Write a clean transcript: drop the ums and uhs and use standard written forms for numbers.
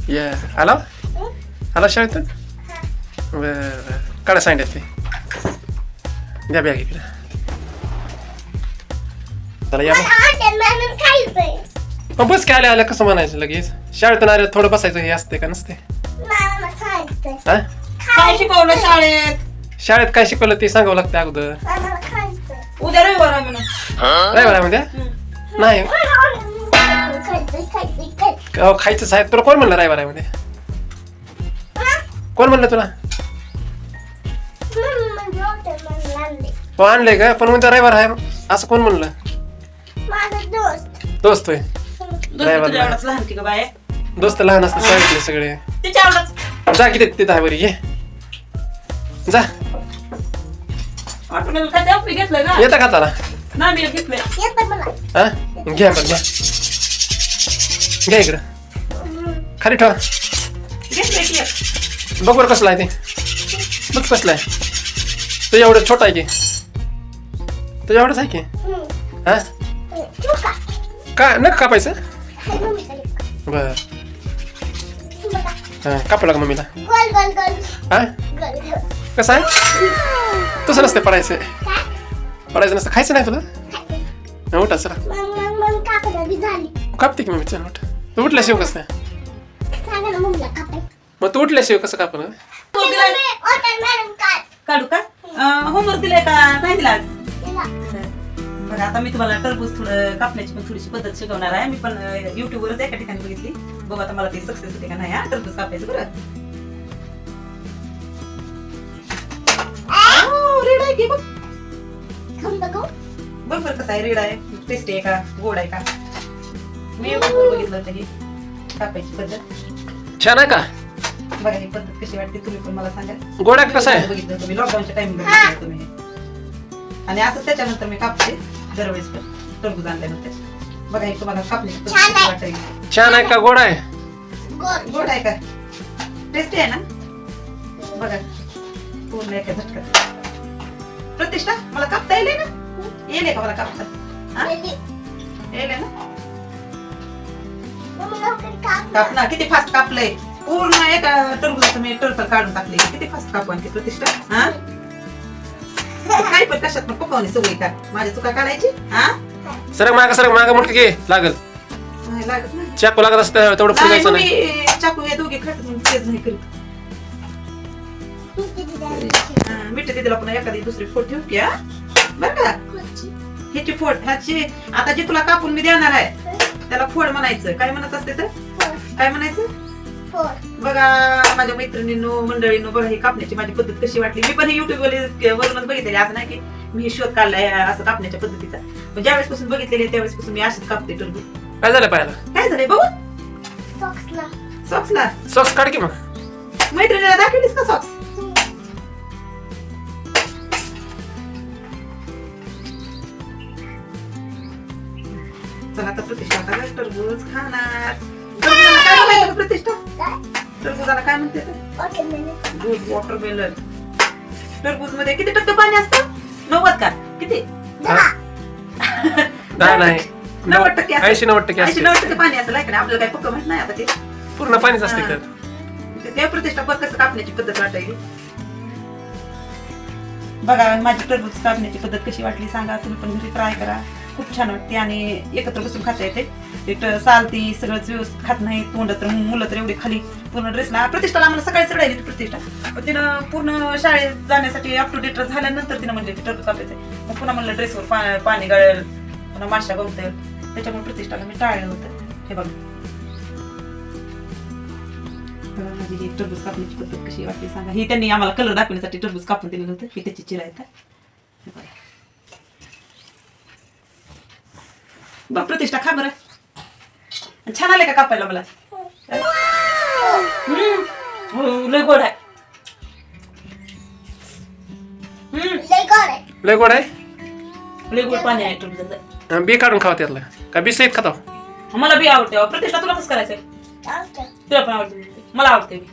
या आला आला शाळेतून बरं काढा सांगण्यात ते द्या बॅग इकडे चला या मग बस काय आल्या आल्या कसं म्हणायचं लगेच शाळेतून आल्या थोडं बसायचं हे असते का नसते हा काय शिकवलं शाळेत? शाळेत काय शिकवलं ते सांगावं लागतं अगोदर उद्या रविवार आहे म्हणून. रविवार मध्ये नाही खायचंच आहे तुला कोण म्हणलं रविवार मध्ये कोण म्हणलं तुला हो आणलंय का पण उद्या रविवार आहे असं कोण म्हणलं दोस्त होय तुझ्यावरच लहान की ग बाय दोस्त लहान असते शाळेतले सगळे तिच्यावरच जा किती तिथं आहे बरी ये जा ऑटोमेल काय आपली घेतलं का येतं का त्याला ना मी घेतलंय हा घ्या पण घ्या घ्या इकडं खाली ठेवा घेतलंय की बघ बरं कसलं आहे ते बघ कसलं आहे तो एवढं छोटा आहे की तो एवढंच आहे की हा का नका कापायचं बर हा कापू लागा मम्मीला हा कसं आहे तसं नसतं पडायचं पडायचं नसतं खायचं नाही तुला उठा चला कापते की मम्मी चल उठ तू उठल्याशिवाय कसं मग तू उठल्याशिवाय कसं कापू काढू का होमवर्क दिलाय का नाही दिला आज बरं आता मी तुम्हाला टरबूज थोडं कापण्याची पण थोडीशी पद्धत शिकवणार आहे मी पण युट्यूबवरच एका ठिकाणी बघितली बघू आता मला ते सक्सेस होते का नाही हा टरबूज कापायचं बरं रेड आहे की बघ बघ बरं कसं आहे रेड आहे टेस्टी आहे का गोड आहे का मी युट्यूबवर बघितलं होतं ही कापायची पद्धत छान आहे का बघा ही पद्धत कशी वाटते तुम्ही पण मला सांगा गोडा कसं आहे बघितलं तुम्ही लॉकडाऊनच्या टाइम बघितलं तुम्ही आणि असं त्याच्यानंतर मी कापते दरवेळेस पण टरबूज आणल्यानंतर बघा हे तुम्हाला कापण्याची पद्धत कशी वाटेल छान आहे का गोड आहे गोड आहे का टेस्टी आहे ना बघा पूर्ण एका झटक्यात प्रतिष्ठा मला कापता येईल ना येईल का मला कापता येईल ना काप ना किती फास्ट कापलंय पूर्ण एका टरबुजाचं मी टर्फल काढून टाकले किती फास्ट कापू आणखी प्रतिष्ठा हा काय पण कशात पण पकवणे सवय का माझ्या चुका काढायची हा सरक माग मोठं घे लागल नाही लागत नाही चाकू लागत असतं तेवढं पुढे जायचं नाही मी चाकू हे दोघे खात म्हणून तेच नाही करीत मिठे तिला पुन्हा एखादी दुसरी फोड ठेवू की हा बरं का ह्याची फोड ह्याची आता जी तुला कापून मी देणार आहे त्याला फोड म्हणायचं काय म्हणत असते तर काय म्हणायचं बघा माझ्या मैत्रिणींनो मंडळींनो बघा ही कापण्याची माझी पद्धत कशी वाटली मी पण युट्यूब वरूनच बघितलेली असं नाही की मी शोध काढलाय असं कापण्याच्या पद्धतीचा पण ज्यावेळेस पासून बघितलेली त्यावेळेस पासून मी अशीच कापते टरबूज काय झालं पाहायला काय झालंय बघू सॉक्सला सॉक्स काढ की मग मैत्रिणीला दाखवलीस का सॉक्स चला आता प्रतिष्ठा आता टरबूज खाणार टरबुजाला काय म्हणायचं प्रतिष्ठा टरबुजाला काय म्हणते वॉटरमेलन टरबूज मध्ये किती टक्के पाणी असतं 90 का किती 90% 80-90% पाणी असेल आहे का नाही आपल्याला काय पक्क माहित नाही आता ते पूर्ण पाणीच असते त्यात ते प्रतिष्ठा बघ कसं कापण्याची पद्धत वाटायची बघा माझी टरबूज कापण्याची पद्धत कशी वाटली सांगा तुम्ही पण घरी ट्राय करा खूप छान वाटते आणि एकत्र बसून खाता येते एक चालती सगळंच व्यवस्थित खात नाही तोंड तर मुलं तर एवढी खाली पूर्ण ड्रेसला प्रतिष्ठाला आम्हाला सकाळी चढायची प्रतिष्ठा पण तिनं पूर्ण शाळेत जाण्यासाठी अप टू डेट झाल्यानंतर तिनं म्हणले टरबूज कापायचंय मग पुन्हा म्हणलं ड्रेसवर पाणी गळेल पुन्हा माशा गवतेल त्याच्यामुळे प्रतिष्ठाला मी टाळलं होतं हे बघा माझी ही टरबूज कापण्याची पद्धत कशी वाटली सांगा ही त्यांनी आम्हाला कलर दाखवण्यासाठी टरबूज कापून दिलेलं होतं ही त्याची चिरा येतात बघ प्रतिष्ठा खा बरं छान आले का कापायला मला लय गोड आहे लय गोड आहे लय गोड पाणी आहे टरबुजाचं बी काढून खावा त्यातलं का बी सहित खाता मला बी आवडते प्रतिष्ठा तुला कसं करायचंय तुला पण आवडते मला आवडते बी